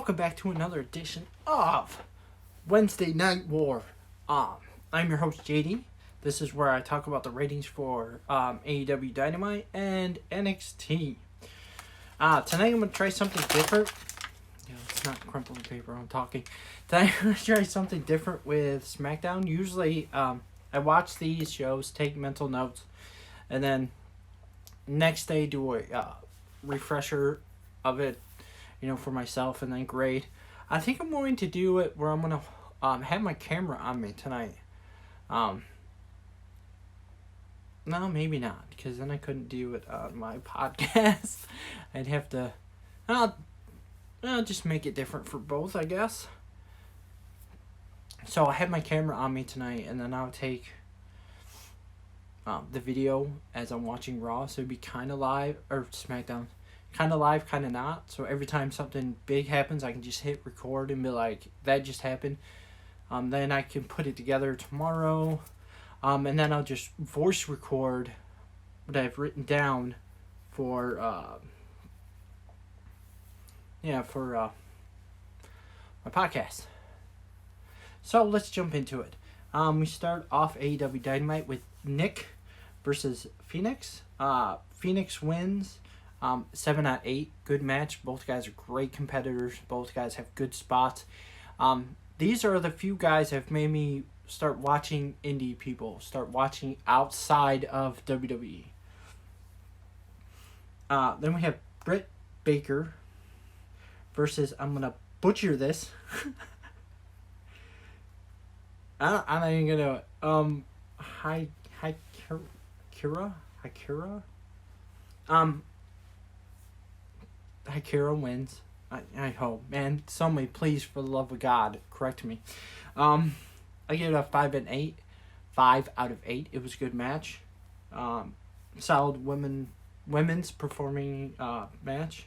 welcome back to another edition of Wednesday Night War. I'm your host JD. This is where I talk about the ratings for AEW Dynamite and NXT. Tonight I'm going to try something different. It's not crumpling paper I'm talking. Tonight I'm going to try something different with SmackDown. Usually I watch these shows, take mental notes, and then next day do a refresher of it, for myself, and then grade. I think I'm going to do it where I'm going to have my camera on me tonight. No, maybe not, because then I couldn't do it on my podcast. I'd have to, I'll just make it different for both, I guess. So I have my camera on me tonight, and then I'll take the video as I'm watching Raw, so it'd be kind of live, or SmackDown. Kind of live, kind of not. So every time something big happens, I can just hit record and be like, that just happened. Then I can put it together tomorrow. And then I'll just voice record what I've written down for my podcast. So let's jump into it. We start off AEW Dynamite with Nick versus Phoenix. Phoenix wins. 7 out of 8, good match. Both guys are great competitors. Both guys have good spots. These are the few guys that have made me start watching indie people, start watching outside of WWE. Then we have Britt Baker versus, I'm going to butcher this. I'm not even going to, Hikura? Hikura wins. I hope. Man, somebody please, for the love of God, correct me. I give it a 5 and 8. 5 out of 8. It was a good match. Solid women's performing match.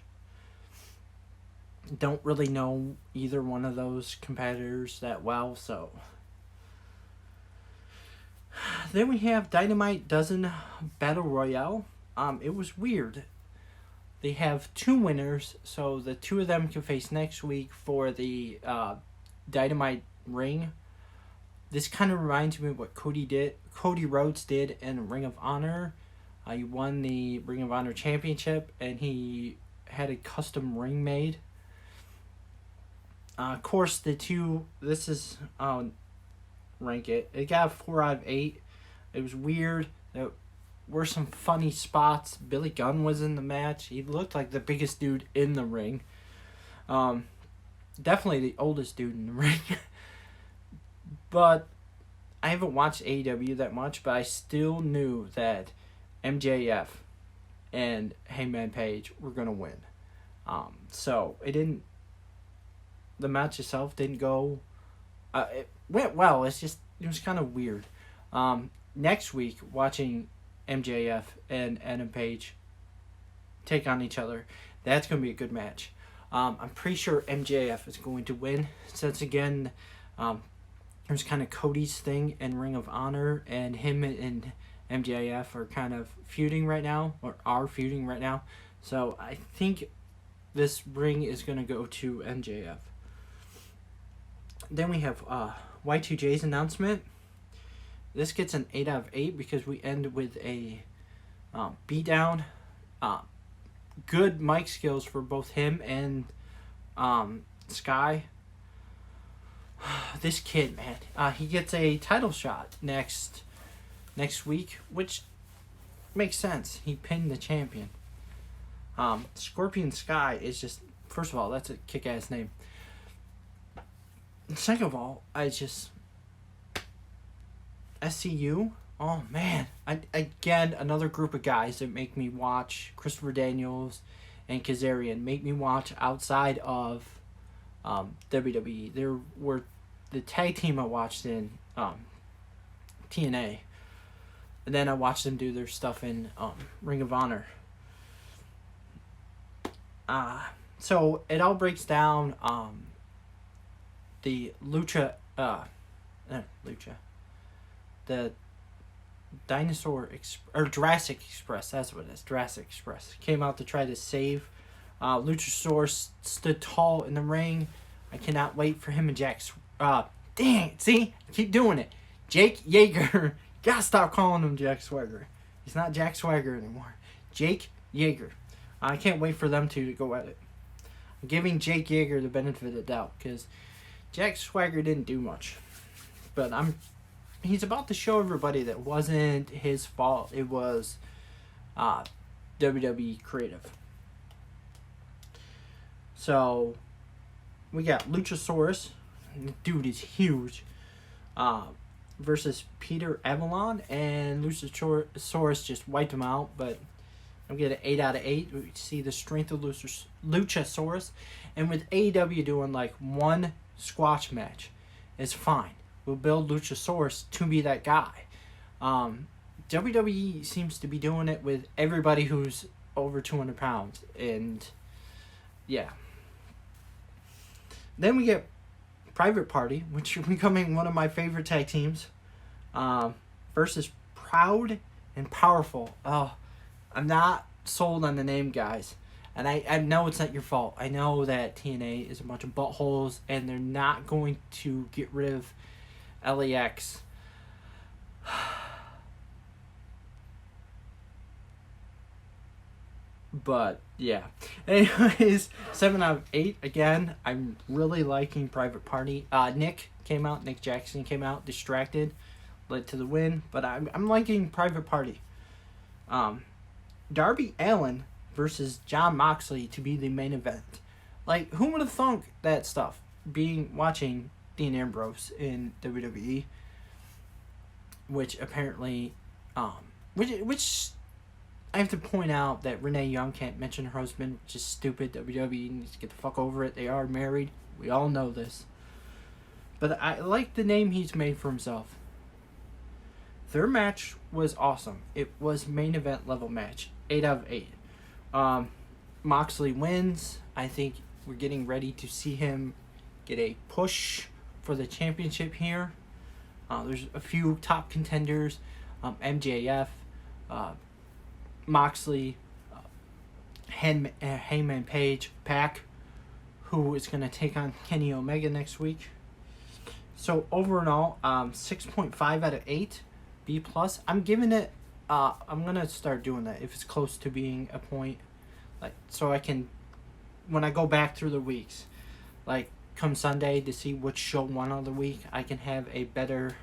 Don't really know either one of those competitors that well, so. Then we have Dynamite Dozen Battle Royale. It was weird. They have 2 winners, so the 2 of them can face next week for the Dynamite ring. This kind of reminds me of what Cody Rhodes did in Ring of Honor. He won the Ring of Honor Championship, and he had a custom ring made. Of course, this is, rank it. It got a 4 out of 8. It was weird. There were some funny spots. Billy Gunn was in the match. He looked like the biggest dude in the ring. Definitely the oldest dude in the ring. But I haven't watched AEW that much, but I still knew that MJF and Hangman Page were going to win. So the match itself didn't go, it went well. It was kind of weird. Next week, watching MJF and Adam Page take on each other, that's going to be a good match. I'm pretty sure MJF is going to win, since again, it was kind of Cody's thing in Ring of Honor, and him and MJF are kind of feuding right now, or are feuding right now. So I think this ring is going to go to MJF. Then we have Y2J's announcement. This gets an 8 out of 8 because we end with a beatdown. Good mic skills for both him and Sky. This kid, man, he gets a title shot next week, which makes sense. He pinned the champion. Scorpion Sky is just, first of all, that's a kick-ass name. Second of all, SCU, oh man, again, another group of guys that make me watch. Christopher Daniels and Kazarian make me watch outside of WWE. There were the tag team I watched in TNA, and then I watched them do their stuff in Ring of Honor. So it all breaks down the the Jurassic Express, that's what it is. Jurassic Express came out to try to save Luchasaurus stood tall in the ring. I cannot wait for him and dang it, see? I keep doing it. Jake Yeager. Gotta stop calling him Jack Swagger. He's not Jack Swagger anymore. Jake Yeager. I can't wait for them two to go at it. I'm giving Jake Yeager the benefit of the doubt because Jack Swagger didn't do much. But he's about to show everybody that wasn't his fault. It was WWE creative. So we got Luchasaurus. The dude is huge. Versus Peter Avalon, and Luchasaurus just wiped him out, but I'm getting an 8 out of 8. We see the strength of Luchasaurus, and with AEW doing like one squash match, it's fine. We'll build Luchasaurus to be that guy. WWE seems to be doing it with everybody who's over 200 pounds, and yeah. Then we get Private Party, which are becoming one of my favorite tag teams, versus Proud and Powerful. Oh, I'm not sold on the name, guys. And I know it's not your fault. I know that TNA is a bunch of buttholes, and they're not going to get rid of LAX. But, yeah. Anyways, 7 out of 8. Again, I'm really liking Private Party. Nick Jackson came out, distracted, led to the win. But I'm liking Private Party. Darby Allin versus Jon Moxley to be the main event. Like, who would have thunk that stuff? Watching Dean Ambrose in WWE. Which apparently, which I have to point out that Renee Young can't mention her husband, which is stupid. WWE needs to get the fuck over it. They are married. We all know this. But I like the name he's made for himself. Their match was awesome. It was main event level match. 8 out of 8. Moxley wins. I think we're getting ready to see him get a push for the championship here. There's a few top contenders. MJF. Moxley, Hangman Page, Pac, who is going to take on Kenny Omega next week. So overall, 6.5 out of 8, B+. I'm giving it, I'm going to start doing that if it's close to being a point, like, so I can, when I go back through the weeks, like, come Sunday to see which show won of the week, I can have a better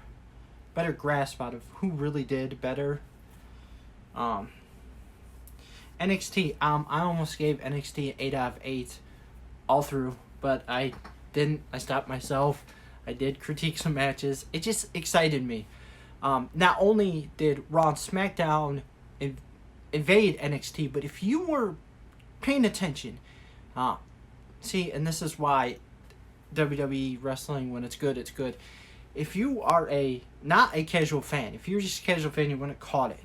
grasp out of who really did better. NXT, I almost gave NXT 8 out of 8 all through, but I didn't. I stopped myself. I did critique some matches. It just excited me. Not only did Raw and SmackDown invade NXT, but if you were paying attention, see, and this is why WWE wrestling, when it's good, it's good. If you are not a casual fan, if you're just a casual fan, you wouldn't caught it.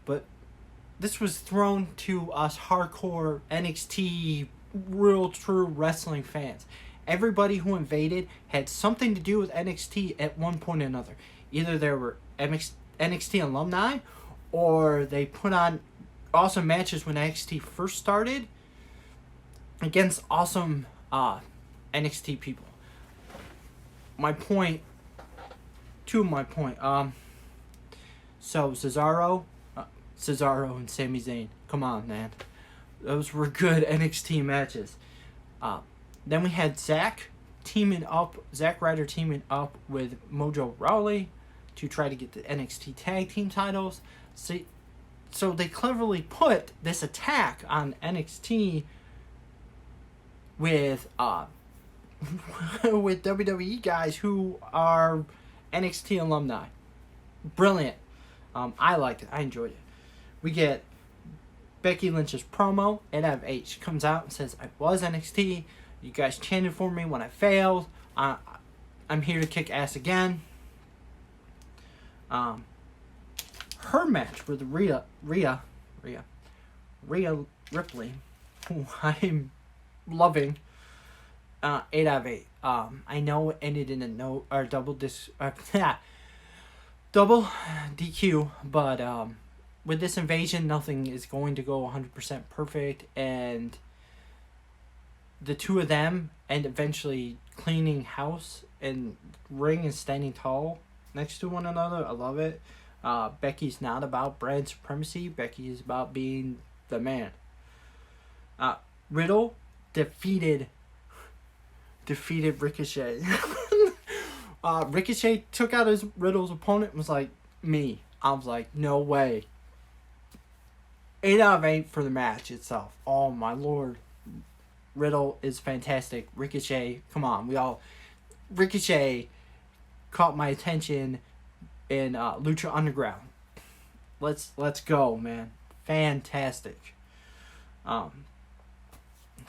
But this was thrown to us hardcore NXT real true wrestling fans. Everybody who invaded had something to do with NXT at one point or another. Either they were NXT alumni, or they put on awesome matches when NXT first started against awesome NXT people. So Cesaro and Sami Zayn. Come on, man. Those were good NXT matches. Then we had Zack Ryder teaming up with Mojo Rawley to try to get the NXT tag team titles. So they cleverly put this attack on NXT with with WWE guys who are NXT alumni. Brilliant. I liked it. I enjoyed it. We get Becky Lynch's promo. 8 out of 8. She comes out and says, I was NXT. You guys chanted for me when I failed. I'm here to kick ass again. Her match with Rhea Ripley, who I'm loving. 8 out of 8. I know it ended in a double DQ, but with this invasion, nothing is going to go 100% perfect, and the two of them and eventually cleaning house and ring and standing tall next to one another. I love it. Becky's not about brand supremacy. Becky is about being the man. Riddle defeated Ricochet. Ricochet took out Riddle's opponent and was like, me. I was like, no way. 8 out of 8 for the match itself. Oh my lord. Riddle is fantastic. Ricochet, come on. Ricochet caught my attention in Lucha Underground. Let's go, man. Fantastic. Of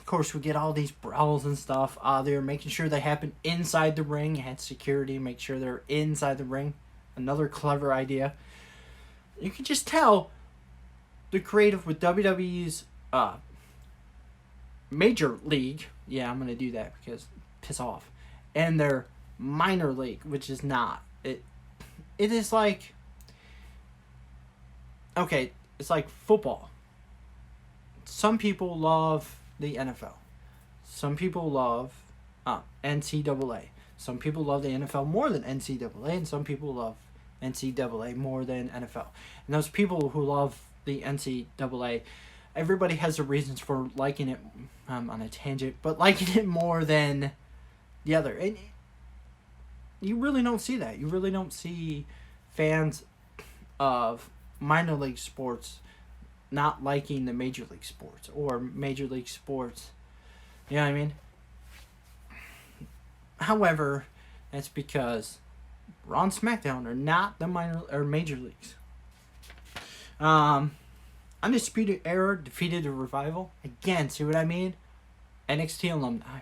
course, we get all these brawls and stuff. They're making sure they happen inside the ring. Had security make sure they're inside the ring. Another clever idea. You can just tell the creative with WWE's Major League. Yeah, I'm gonna do that because piss off. And their minor league, which is not. It is like, okay, it's like football. Some people love the NFL. Some people love NCAA. Some people love the NFL more than NCAA, and some people love NCAA more than NFL. And those people who love the NCAA, everybody has their reasons for liking it, on a tangent, but liking it more than the other. And you really don't see that. You really don't see fans of minor league sports not liking the major league sports, or major league sports. You know what I mean? However, that's because Raw and SmackDown are not the minor or major leagues. Undisputed Era defeated the Revival. Again, see what I mean? NXT alumni.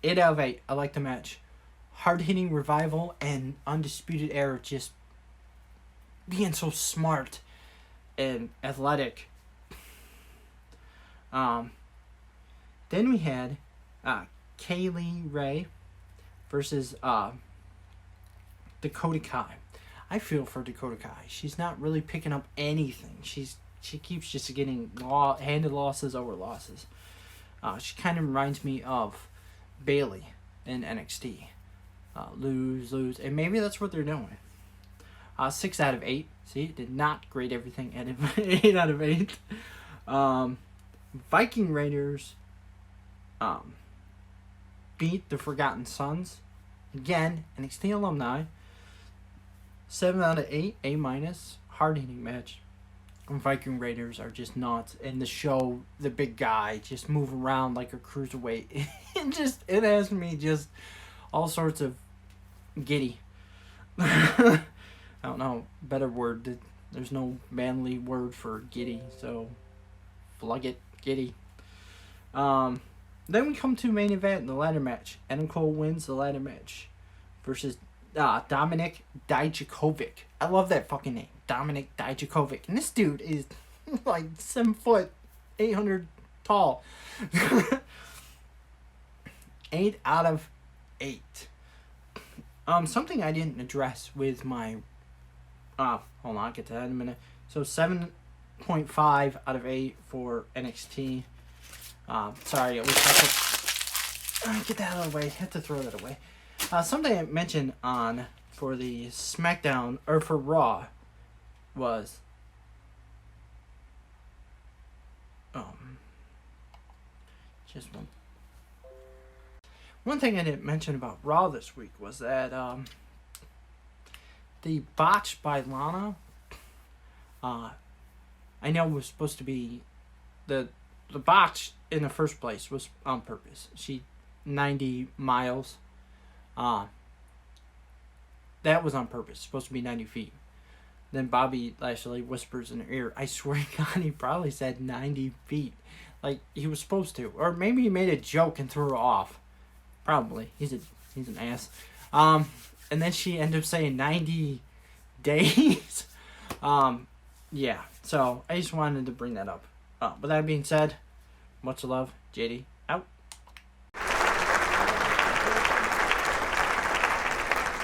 8 out of 8. I like the match. Hard-hitting Revival and Undisputed Era just being so smart and athletic. Then we had Kaylee Ray versus Dakota Kai. I feel for Dakota Kai. She's not really picking up anything. She keeps just getting handed losses over losses. She kind of reminds me of Bayley in NXT. Lose, and maybe that's what they're doing. 6 out of 8. See, did not grade everything at 8 out of 8. Viking Raiders beat the Forgotten Sons. Again, NXT alumni. 7 out of 8, A-. Hard-hitting match. Viking Raiders are just nuts. And the show, the big guy, just move around like a cruiserweight. It has me just all sorts of giddy. I don't know, better word. There's no manly word for giddy, so plug it, giddy. Then we come to main event, the ladder match. Adam Cole wins the ladder match versus Dominik Dijakovic. I love that fucking name, Dominik Dijakovic. And this dude is like 7 foot, 800 tall. 8 out of 8. Something I didn't address with my hold on, I'll get to that in a minute. So 7.5 out of 8 for NXT. Sorry, at least I have to get that out of the way. Have to throw that away. Something I mentioned for the SmackDown or for Raw was just one thing I didn't mention about Raw this week was that the botch by Lana, I know was supposed to be the botch in the first place was on purpose. She 90 miles. That was on purpose. Supposed to be 90 feet. Then Bobby Lashley whispers in her ear, I swear to God, he probably said 90 feet. Like, he was supposed to. Or maybe he made a joke and threw her off. Probably. He's an ass. And then she ended up saying 90 days. Yeah. So, I just wanted to bring that up. With that being said, much love, JD.